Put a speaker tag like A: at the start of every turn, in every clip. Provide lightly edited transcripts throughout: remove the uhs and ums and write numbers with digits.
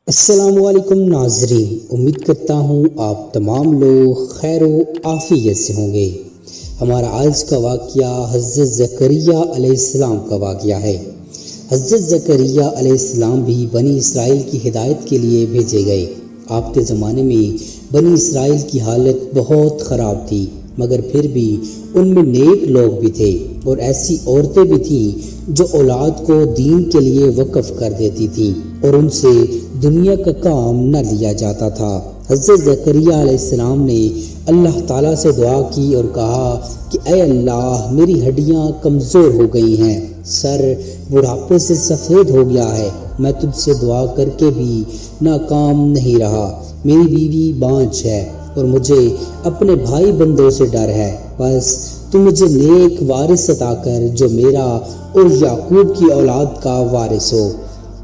A: السلام علیکم ناظرین، امید کرتا ہوں آپ تمام لوگ خیر و عافیت سے ہوں گے۔ ہمارا آج کا واقعہ حضرت زکریا علیہ السلام کا واقعہ ہے۔ حضرت زکریا علیہ السلام بھی بنی اسرائیل کی ہدایت کے لیے بھیجے گئے۔ آپ کے زمانے میں بنی اسرائیل کی حالت بہت خراب تھی، مگر پھر بھی ان میں نیک لوگ بھی تھے اور ایسی عورتیں بھی تھیں جو اولاد کو دین کے لیے وقف کر دیتی تھیں اور ان سے دنیا کا کام نہ لیا جاتا تھا۔ حضرت زکریا علیہ السلام نے اللہ تعالیٰ سے دعا کی اور کہا کہ اے اللہ، میری ہڈیاں کمزور ہو گئی ہیں، سر بڑھاپے سے سفید ہو گیا ہے، میں تجھ سے دعا کر کے بھی ناکام نہیں رہا، میری بیوی بانجھ ہے اور مجھے اپنے بھائی بندوں سے ڈر ہے، بس تو مجھے نیک وارث عطا کر جو میرا اور یعقوب کی اولاد کا وارث ہو،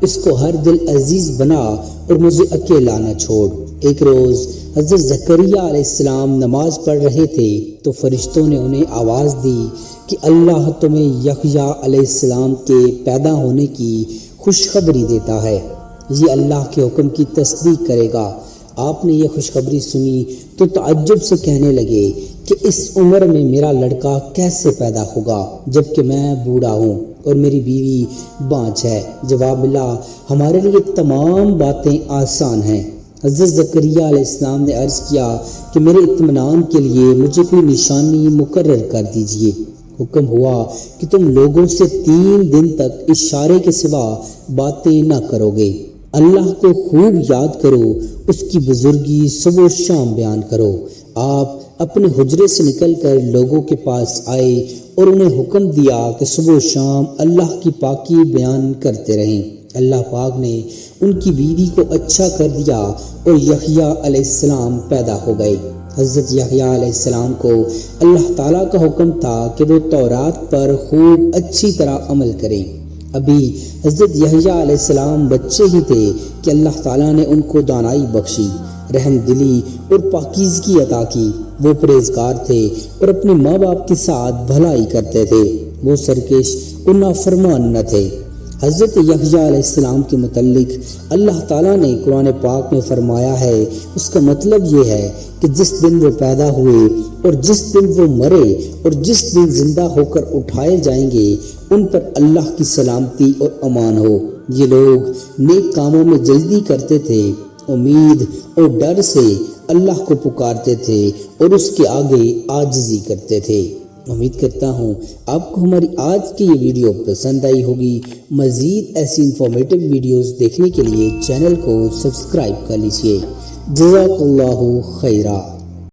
A: اس کو ہر دل عزیز بنا اور مجھے اکیلا نہ چھوڑ۔ ایک روز حضرت زکریا علیہ السلام نماز پڑھ رہے تھے تو فرشتوں نے انہیں آواز دی کہ اللہ تمہیں یحییٰ علیہ السلام کے پیدا ہونے کی خوشخبری دیتا ہے، یہ اللہ کے حکم کی تصدیق کرے گا۔ آپ نے یہ خوشخبری سنی تو تعجب سے کہنے لگے کہ اس عمر میں میرا لڑکا کیسے پیدا ہوگا جبکہ میں بوڑھا ہوں اور میری بیوی بانجھ ہے۔ جواب ملا، ہمارے لیے تمام باتیں آسان ہیں۔ حضرت زکریا علیہ السلام نے عرض کیا کہ میرے اطمینان کے لیے مجھے کوئی نشانی مقرر کر دیجیے۔ حکم ہوا کہ تم لوگوں سے 3 دن تک اشارے کے سوا باتیں نہ کرو گے، اللہ کو خوب یاد کرو، اس کی بزرگی صبح و شام بیان کرو۔ آپ اپنے حجرے سے نکل کر لوگوں کے پاس آئے اور انہیں حکم دیا کہ صبح و شام اللہ کی پاکی بیان کرتے رہیں۔ اللہ پاک نے ان کی بیوی کو اچھا کر دیا اور یحییٰ علیہ السلام پیدا ہو گئے۔ حضرت یحییٰ علیہ السلام کو اللہ تعالیٰ کا حکم تھا کہ وہ تورات پر خوب اچھی طرح عمل کریں۔ ابھی حضرت یحییٰ علیہ السلام بچے ہی تھے کہ اللہ تعالیٰ نے ان کو دانائی بخشی، رحم دلی اور پاکیزگی عطا کی۔ وہ پرہیزگار تھے اور اپنے ماں باپ کے ساتھ بھلائی کرتے تھے، وہ سرکش اور نافرمان نہ تھے۔ حضرت یحییٰ علیہ السلام کے متعلق اللہ تعالیٰ نے قرآن پاک میں فرمایا ہے، اس کا مطلب یہ ہے کہ جس دن وہ پیدا ہوئے اور جس دن وہ مرے اور جس دن زندہ ہو کر اٹھائے جائیں گے، ان پر اللہ کی سلامتی اور امان ہو۔ یہ لوگ نیک کاموں میں جلدی کرتے تھے، امید اور ڈر سے اللہ کو پکارتے تھے اور اس کے آگے عاجزی کرتے تھے۔ امید کرتا ہوں آپ کو ہماری آج کی یہ ویڈیو پسند آئی ہوگی۔ مزید ایسی انفارمیٹیو ویڈیوز دیکھنے کے لیے چینل کو سبسکرائب کر لیجیے۔ جزاک اللہ خیرہ۔